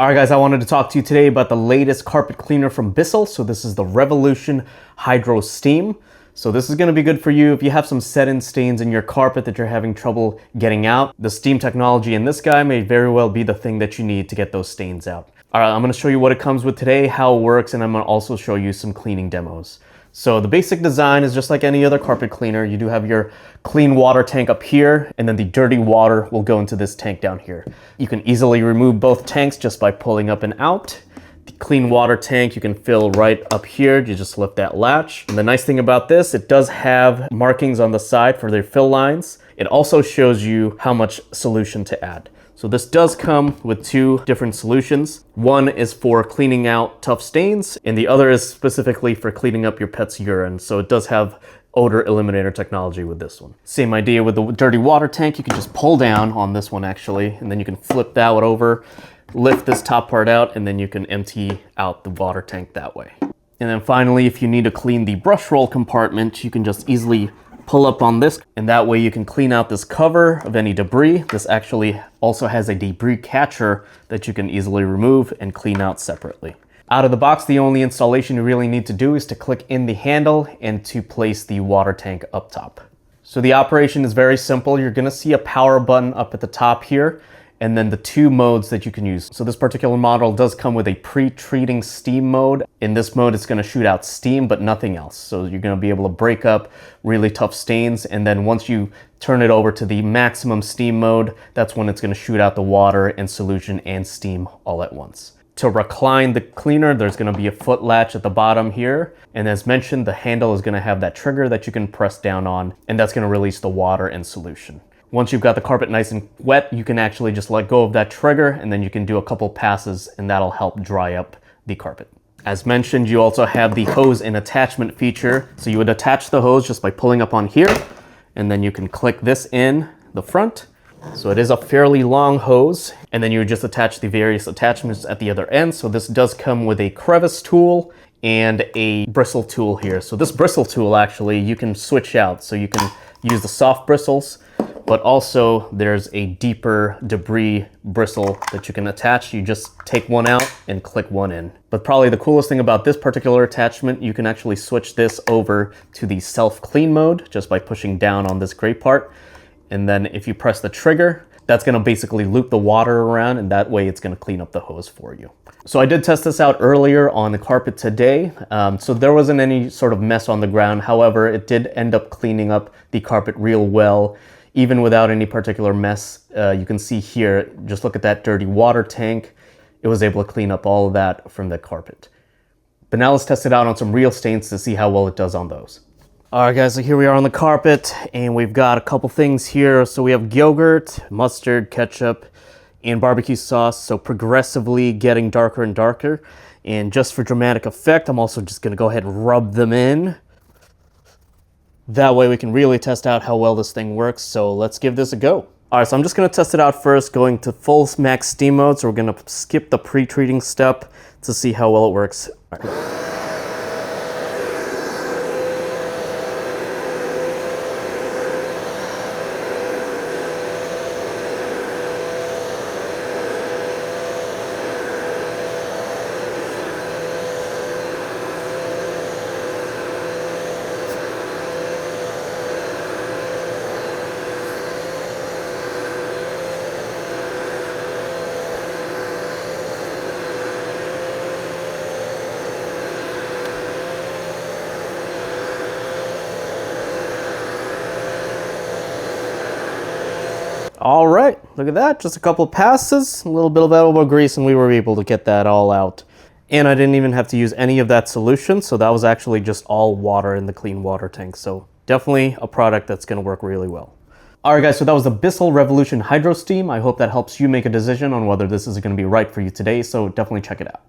Alright guys, I wanted to talk to you today about the latest carpet cleaner from Bissell. So this is the Revolution HydroSteam. So this is going to be good for you if you have some set-in stains in your carpet that you're having trouble getting out. The steam technology in this guy may very well be the thing that you need to get those stains out. Alright, I'm going to show you what it comes with today, how it works, and I'm going to also show you some cleaning demos. So the basic design is just like any other carpet cleaner. You do have your clean water tank up here, and then the dirty water will go into this tank down here. You can easily remove both tanks just by pulling up and out. The clean water tank you can fill right up here. You just lift that latch. And the nice thing about this, it does have markings on the side for their fill lines. It also shows you how much solution to add. So this does come with two different solutions. One is for cleaning out tough stains, and the other is specifically for cleaning up your pet's urine. So it does have odor eliminator technology with this one. Same idea with the dirty water tank. You can just pull down on this one actually, and then you can flip that one over, lift this top part out, and then you can empty out the water tank that way. And then finally, if you need to clean the brush roll compartment, you can just easily pull up on this, and that way you can clean out this cover of any debris. This actually also has a debris catcher that you can easily remove and clean out separately. Out of the box, the only installation you really need to do is to click in the handle and to place the water tank up top. So the operation is very simple. You're gonna see a power button up at the top here, and then the two modes that you can use. So this particular model does come with a pre-treating steam mode. In this mode, it's gonna shoot out steam, but nothing else. So you're gonna be able to break up really tough stains. And then once you turn it over to the maximum steam mode, that's when it's gonna shoot out the water and solution and steam all at once. To recline the cleaner, there's gonna be a foot latch at the bottom here. And as mentioned, the handle is gonna have that trigger that you can press down on, and that's gonna release the water and solution. Once you've got the carpet nice and wet, you can actually just let go of that trigger, and then you can do a couple passes, and that'll help dry up the carpet. As mentioned, you also have the hose and attachment feature. So you would attach the hose just by pulling up on here, and then you can click this in the front. So it is a fairly long hose, and then you just attach the various attachments at the other end. So this does come with a crevice tool and a bristle tool here. So this bristle tool actually you can switch out. So you can use the soft bristles, but also there's a deeper debris bristle that you can attach. You just take one out and click one in. But probably the coolest thing about this particular attachment, you can actually switch this over to the self-clean mode just by pushing down on this gray part. And then if you press the trigger, that's gonna basically loop the water around, and that way it's gonna clean up the hose for you. So I did test this out earlier on the carpet today. So there wasn't any sort of mess on the ground. However, it did end up cleaning up the carpet real well, even without any particular mess. You can see here, just look at that dirty water tank. It was able to clean up all of that from the carpet. But now let's test it out on some real stains to see how well it does on those. All right guys, so here we are on the carpet, and we've got a couple things here. So we have yogurt, mustard, ketchup, and barbecue sauce. So progressively getting darker and darker. And just for dramatic effect, I'm also just gonna go ahead and rub them in. That way we can really test out how well this thing works. So let's give this a go. All right, so I'm just gonna test it out first, going to full max steam mode. So we're gonna skip the pre-treating step to see how well it works. All right. All right, look at that, just a couple of passes, a little bit of elbow grease, and we were able to get that all out. And I didn't even have to use any of that solution, so that was actually just all water in the clean water tank. So definitely a product that's gonna work really well. All right guys, so that was the BISSELL Revolution HydroSteam. I hope that helps you make a decision on whether this is gonna be right for you today, so definitely check it out.